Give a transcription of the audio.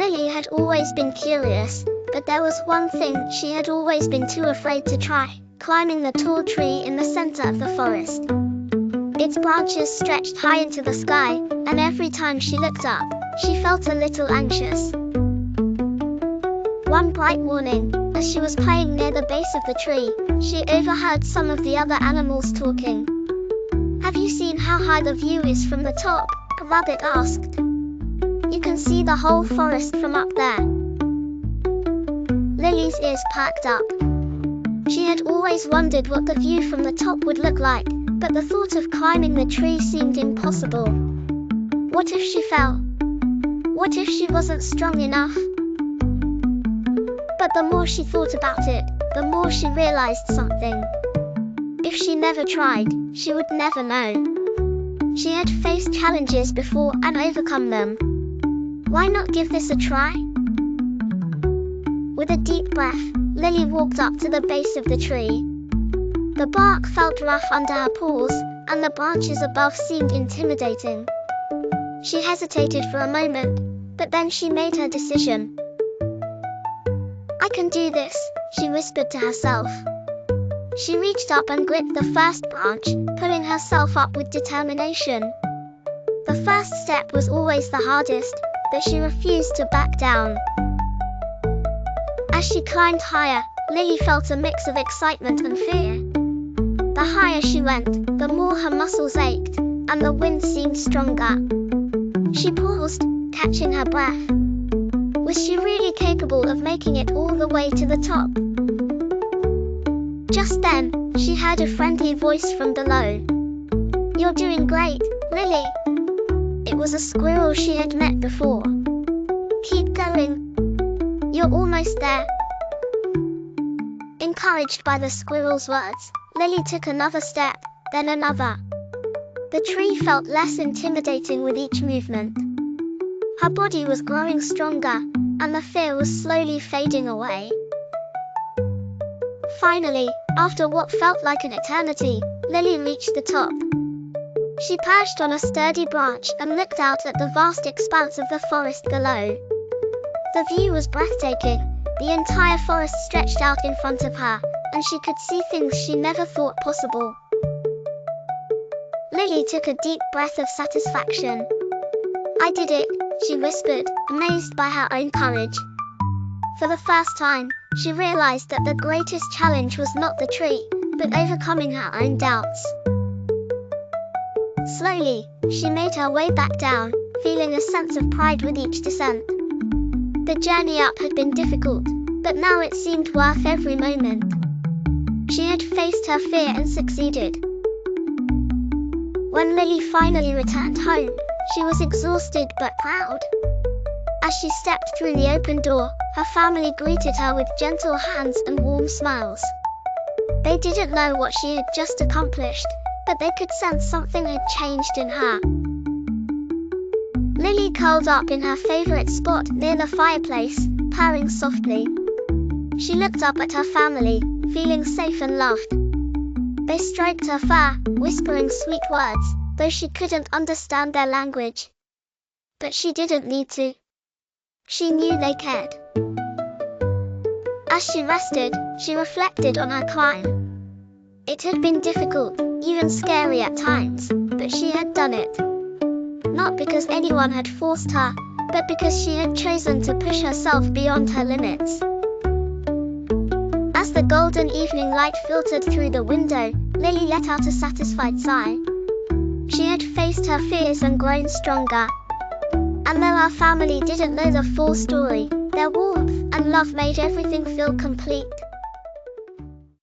Lily had always been curious, but there was one thing she had always been too afraid to try: climbing the tall tree in the center of the forest. Its branches stretched high into the sky, and every time she looked up, she felt a little anxious. One bright morning, as she was playing near the base of the tree, she overheard some of the other animals talking. "Have you seen how high the view is from the top?" a rabbit asked. "You can see the whole forest from up there." Lily's ears perked up. She had always wondered what the view from the top would look like, but the thought of climbing the tree seemed impossible. What if she fell? What if she wasn't strong enough? But the more she thought about it, the more she realized something. If she never tried, she would never know. She had faced challenges before and overcome them. Why not give this a try? With a deep breath, Lily walked up to the base of the tree. The bark felt rough under her paws, and the branches above seemed intimidating. She hesitated for a moment, but then she made her decision. "I can do this," she whispered to herself. She reached up and gripped the first branch, pulling herself up with determination. The first step was always the hardest, but she refused to back down. As she climbed higher, Lily felt a mix of excitement and fear. The higher she went, the more her muscles ached, and the wind seemed stronger. She paused, catching her breath. Was she really capable of making it all the way to the top? Just then, she heard a friendly voice from below. "You're doing great, Lily." It was a squirrel she had met before. "Keep going. You're almost there." Encouraged by the squirrel's words, Lily took another step, then another. The tree felt less intimidating with each movement. Her body was growing stronger, and the fear was slowly fading away. Finally, after what felt like an eternity, Lily reached the top. She perched on a sturdy branch and looked out at the vast expanse of the forest below. The view was breathtaking. The entire forest stretched out in front of her, and she could see things she never thought possible. Lily took a deep breath of satisfaction. "I did it," she whispered, amazed by her own courage. For the first time, she realized that the greatest challenge was not the tree, but overcoming her own doubts. Slowly, she made her way back down, feeling a sense of pride with each descent. The journey up had been difficult, but now it seemed worth every moment. She had faced her fear and succeeded. When Lily finally returned home, she was exhausted but proud. As she stepped through the open door, her family greeted her with gentle hands and warm smiles. They didn't know what she had just accomplished, but they could sense something had changed in her. Lily curled up in her favorite spot near the fireplace, purring softly. She looked up at her family, feeling safe and loved. They stroked her fur, whispering sweet words, though she couldn't understand their language. But she didn't need to. She knew they cared. As she rested, she reflected on her climb. It had been difficult, even scary at times, but she had done it. Not because anyone had forced her, but because she had chosen to push herself beyond her limits. As the golden evening light filtered through the window, Lily let out a satisfied sigh. She had faced her fears and grown stronger. And though our family didn't know the full story, their warmth and love made everything feel complete.